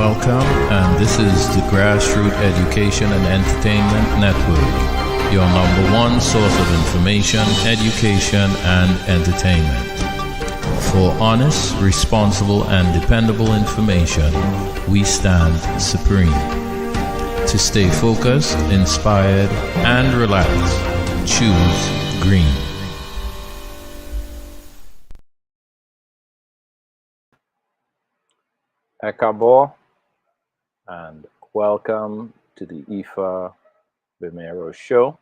welcome, and this is the Grassroots Education and Entertainment Network, your number one source of information, education, and entertainment. For honest, responsible, and dependable information, we stand supreme. To stay focused, inspired, and relaxed, choose green. Ekabo, and welcome to the Ifagbemiro Show.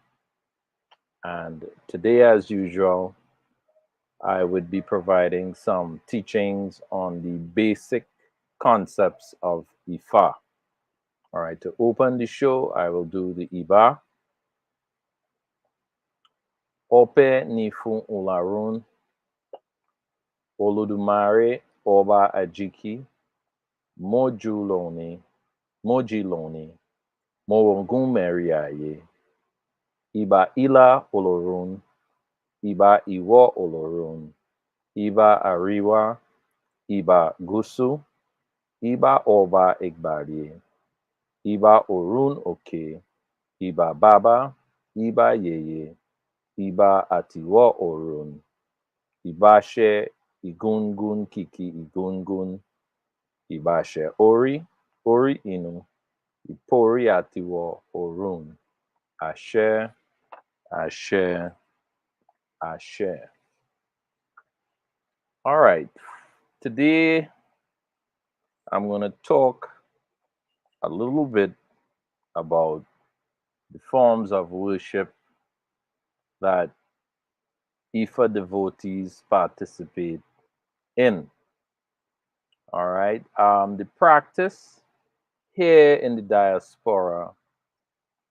And today, as usual, I would be providing some teachings on the basic concepts of Ifa. All right, to open the show, I will do the Iba. Ope Nifu Ularun, Oludumare Oba Ajiki, Mojiloni, Morongun Meriaye, Iba Ila Olorun, Iba Iwo Olorun, Iba Ariwa, Iba Gusu, Iba Oba Igbarie, Iba Orun Oke, Iba Baba, Iba Yeye, Iba Atiwo Orun, Ibashe Igungun Kiki Igungun, Ibashe Ori Inu, Ipori Atiwo Orun, Ashe, Ashe, Ashe. All right, today I'm going to talk a little bit about the forms of worship that Ifa devotees participate in. All right, the practice here in the diaspora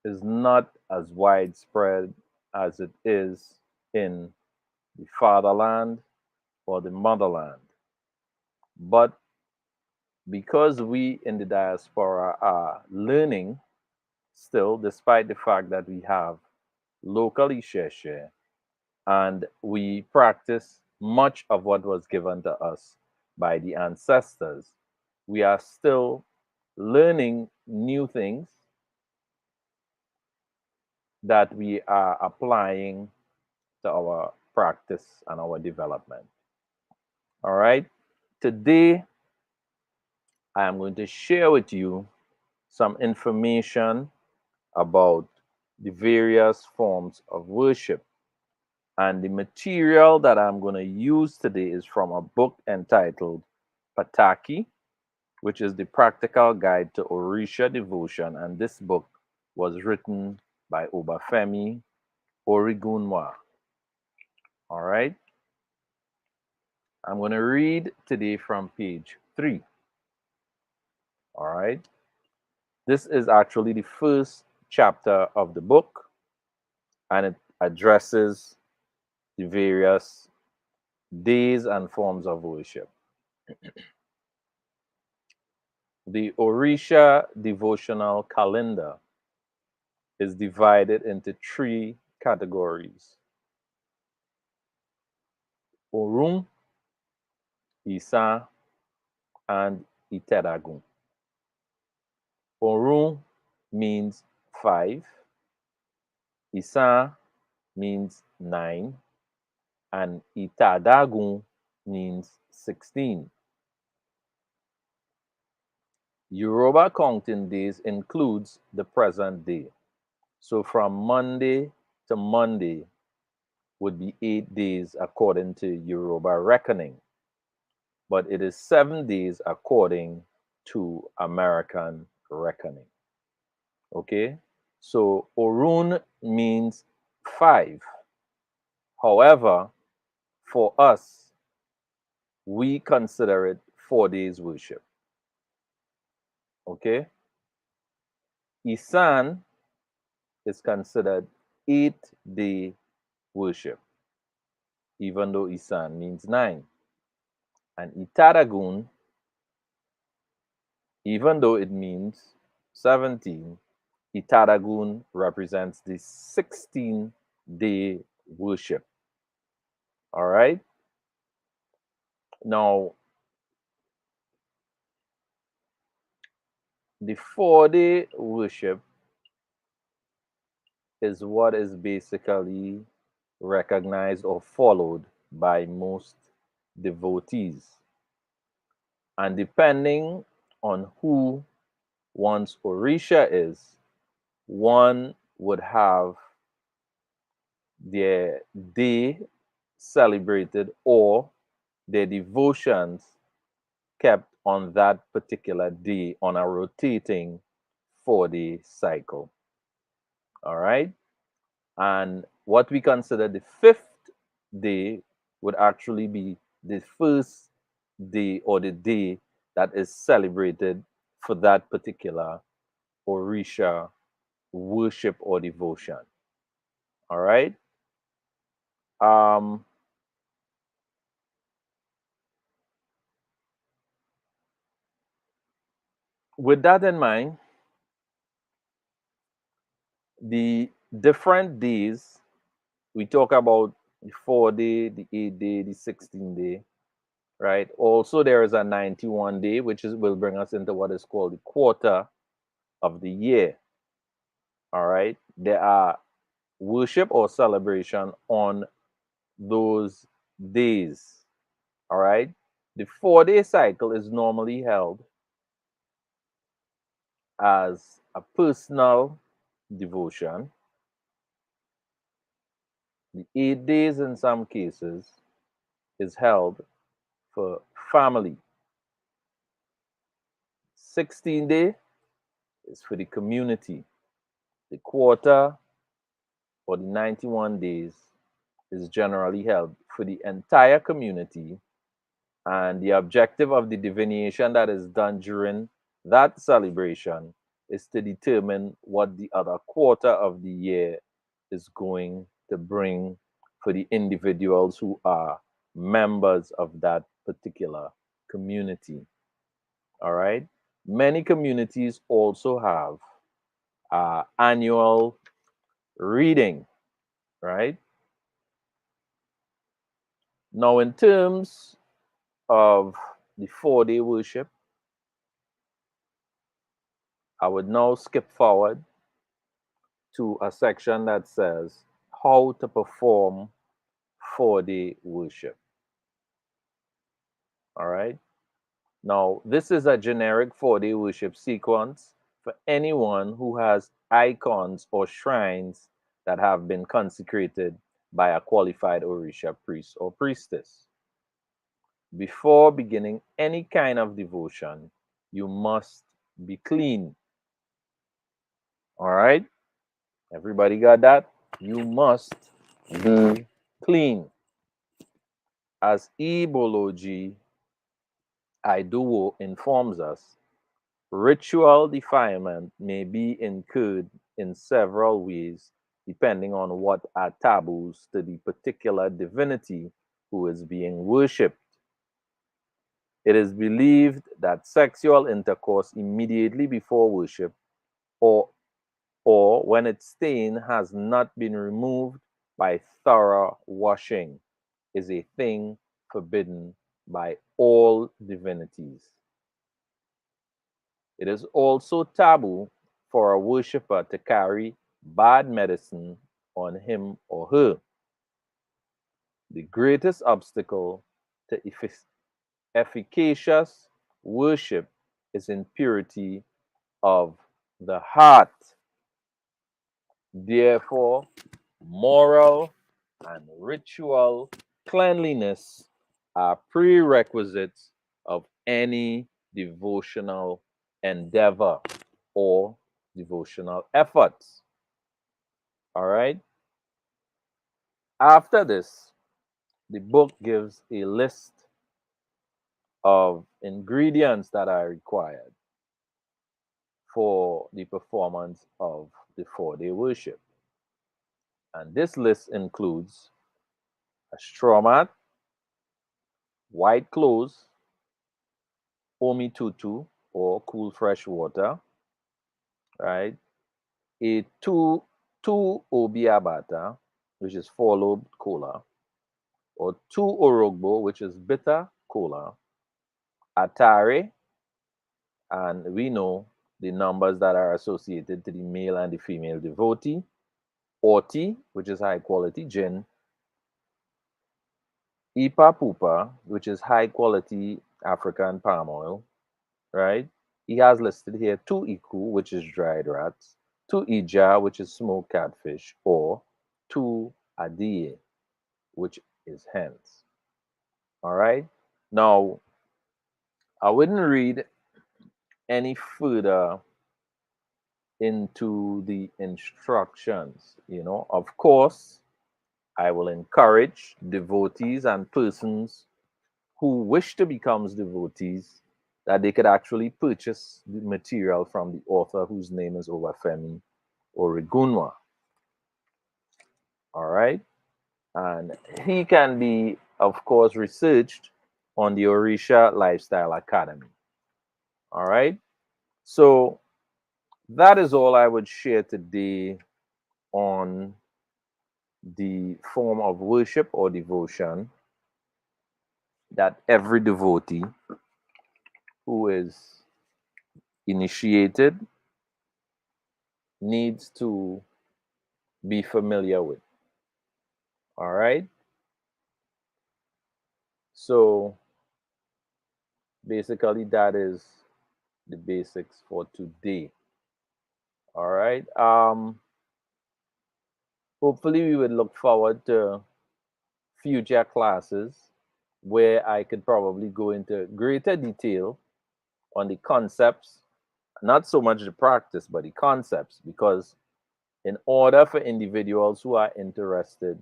is not as widespread as it is in the fatherland or the motherland. But because we in the diaspora are learning still, despite the fact that we have local Isheshe and we practice much of what was given to us by the ancestors, we are still learning new things that we are applying to our practice and our development. All right, today I am going to share with you some information about the various forms of worship. And the material that I'm going to use today is from a book entitled Pataki, which is the practical guide to Orisha devotion. And this book was written by Obafemi Origunwa. All right. I'm going to read today from page 3. All right. This is actually the first chapter of the book, and it addresses the various days and forms of worship. The Orisha devotional calendar is divided into 3 categories: Orun, Isa, and Iteragun. Orun means 5, Isa means 9, and Itadagun means 16. Yoruba counting days includes the present day. So from Monday to Monday would be 8 days according to Yoruba reckoning, but it is 7 days according to American reckoning. Okay, so Orun means 5. However, for us, we consider it 4 days worship. Okay, Isan is considered 8-day worship, even though Isan means 9. And Itaragun, even though it means 17, Itaragun represents the 16-day worship. All right. Now, The 4-day worship is what is basically recognized or followed by most devotees. And depending on who one's Orisha is, one would have their day celebrated or their devotions kept on that particular day on a rotating 4-day cycle. All right. And what we consider the fifth day would actually be the first day or the day that is celebrated for that particular Orisha worship or devotion. All right. Um, with that in mind, the different days we talk about the 4-day, the 8-day, the 16-day, right? Also, there is a 91-day, which is will bring us into what is called the quarter of the year. All right. There are worship or celebration on those days. All right. The 4-day cycle is normally held as a personal devotion. The 8 days, in some cases, is held for family. 16-day is for the community. The quarter or the 91 days is generally held for the entire community. And the objective of the divination that is done during that celebration is to determine what the other quarter of the year is going to bring for the individuals who are members of that particular community. All right. Many communities also have annual reading, right? Now, in terms of the 4-day worship, I would now skip forward to a section that says how to perform 4-day worship. All right. Now, this is a generic 4-day worship sequence for anyone who has icons or shrines that have been consecrated by a qualified Orisha priest or priestess. Before beginning any kind of devotion, you must be clean. All right? Everybody got that? You must be clean. As Ebology Iduo informs us, ritual defilement may be incurred in several ways depending on what are taboos to the particular divinity who is being worshipped. It is believed that sexual intercourse immediately before worship or when its stain has not been removed by thorough washing is a thing forbidden by all divinities. It is also taboo for a worshiper to carry bad medicine on him or her. The greatest obstacle to efficacious worship is impurity of the heart. Therefore, moral and ritual cleanliness are prerequisites of any devotional endeavor or devotional efforts. All right. After this, the book gives a list of ingredients that are required for the performance of the 4-day worship. And this list includes a straw mat, white clothes, omi tutu or cool fresh water, right? A two obiabata, which is 4-lobed cola, or 2 orogbo, which is bitter cola, atare, and we know the numbers that are associated to the male and the female devotee, Oti, which is high quality gin, Ipa Pupa, which is high quality African palm oil, right? He has listed here two Iku, which is dried rats, two Ija, which is smoked catfish, or two Adie, which is hens. All right. Now, I wouldn't read any further into the instructions. Of course, I will encourage devotees and persons who wish to become devotees that they could actually purchase the material from the author whose name is Obafemi Origunwa. All right. And he can be, of course, researched on the Orisha Lifestyle Academy. All right. So that is all I would share today on the form of worship or devotion that every devotee who is initiated needs to be familiar with. All right. So basically, that is the basics for today. All right. Hopefully, we would look forward to future classes where I could probably go into greater detail on the concepts, not so much the practice, but the concepts, because in order for individuals who are interested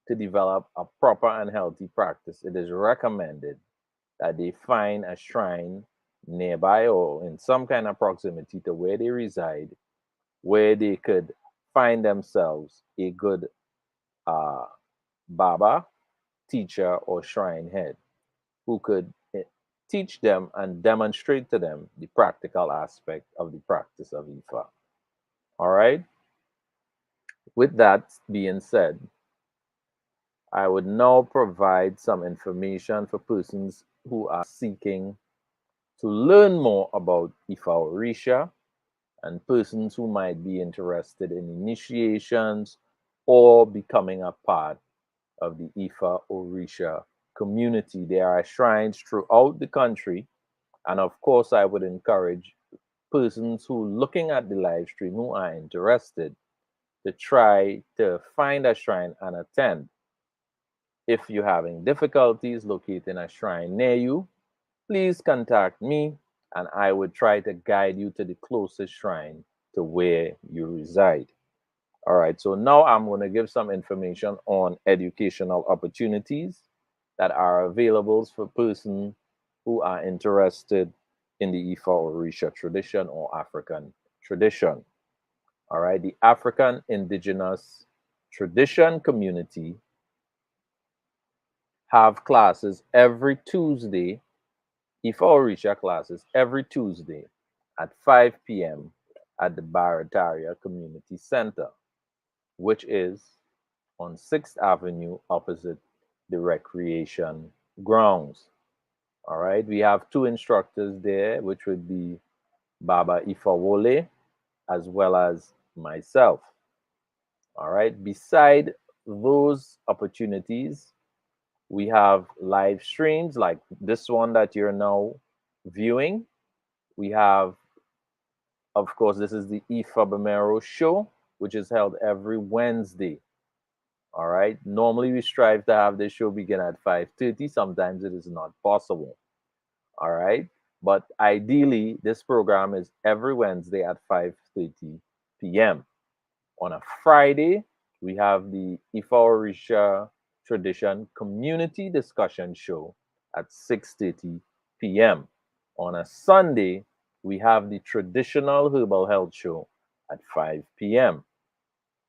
to develop a proper and healthy practice, it is recommended that they find a shrine nearby or in some kind of proximity to where they reside, where they could find themselves a good uh, Baba, teacher, or shrine head who could teach them and demonstrate to them the practical aspect of the practice of Ifa. All right. With that being said, I would now provide some information for persons who are seeking to learn more about Ifa Orisha and persons who might be interested in initiations or becoming a part of the Ifa Orisha community. There are shrines throughout the country, and of course, I would encourage persons who looking at the live stream who are interested to try to find a shrine and attend. If you're having difficulties locating a shrine near you, please contact me and I would try to guide you to the closest shrine to where you reside. All right, so now I'm going to give some information on educational opportunities that are available for persons who are interested in the Ifa Orisha tradition or African tradition. All right, the African Indigenous Tradition Community have classes every Tuesday, Ifa Orisha classes every Tuesday at 5 p.m. at the Barataria Community Center, which is on 6th Avenue opposite the recreation grounds. All right, we have two instructors there, which would be Baba Ifawole as well as myself. All right, beside those opportunities, we have live streams like this one that you're now viewing. We have, of course, this is the Ifagbemiro Show, which is held every Wednesday. All right. Normally, we strive to have this show begin at 5:30. Sometimes it is not possible. All right. But ideally, this program is every Wednesday at 5:30 p.m. On a Friday, we have the Ifa Orisha Tradition Community Discussion Show at 6:30 p.m. On a Sunday, we have the Traditional Herbal Health Show at 5 p.m.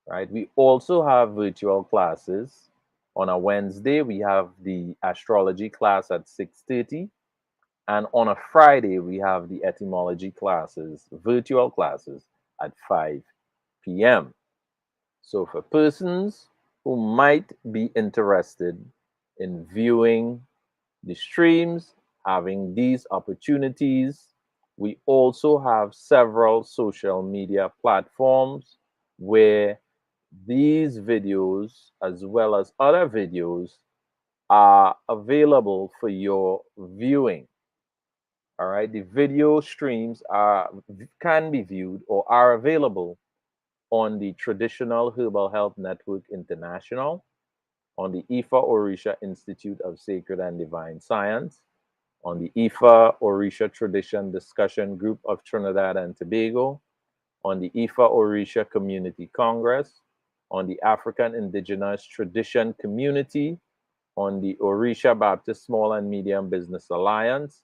Right? We also have virtual classes. On a Wednesday, we have the astrology class at 6:30. And on a Friday, we have the etymology classes, virtual classes at 5 p.m. So for persons who might be interested in viewing the streams, having these opportunities, We also have several social media platforms where these videos, as well as other videos, are available for your viewing. All right, the video streams can be viewed or are available on the Traditional Herbal Health Network International, on the Ifa Orisha Institute of Sacred and Divine Science, on the Ifa Orisha Tradition Discussion Group of Trinidad and Tobago, on the Ifa Orisha Community Congress, on the African Indigenous Tradition Community, on the Orisha Baptist Small and Medium Business Alliance,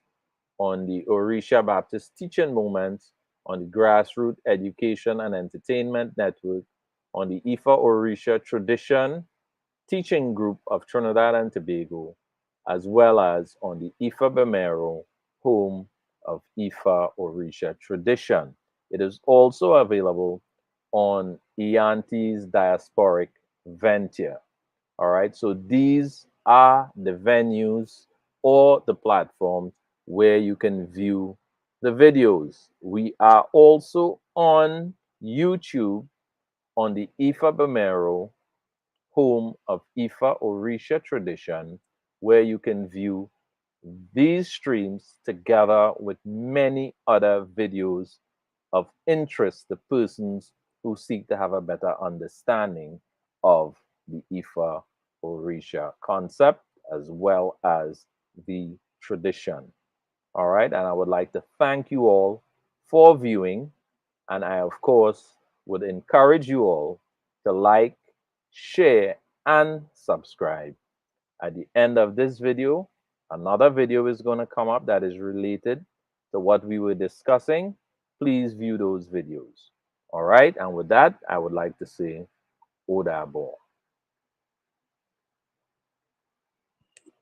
on the Orisha Baptist Teaching Moments, on the Grassroots Education and Entertainment Network, on the Ifa Orisha Tradition Teaching Group of Trinidad and Tobago, as well as on the Ifagbemiro Home of Ifa Orisha Tradition. It is also available on Ianti's Diasporic Venture. All right, so these are the venues or the platforms where you can view the videos. We are also on YouTube on the Ifagbemiro Home of Ifa Orisha Tradition, where you can view these streams together with many other videos of interest to persons who seek to have a better understanding of the Ifa Orisha concept as well as the tradition. All right, and I would like to thank you all for viewing, and I, of course, would encourage you all to like, share, and subscribe. At the end of this video, another video is going to come up that is related to what we were discussing. Please view those videos. All right, and with that, I would like to say Odabo.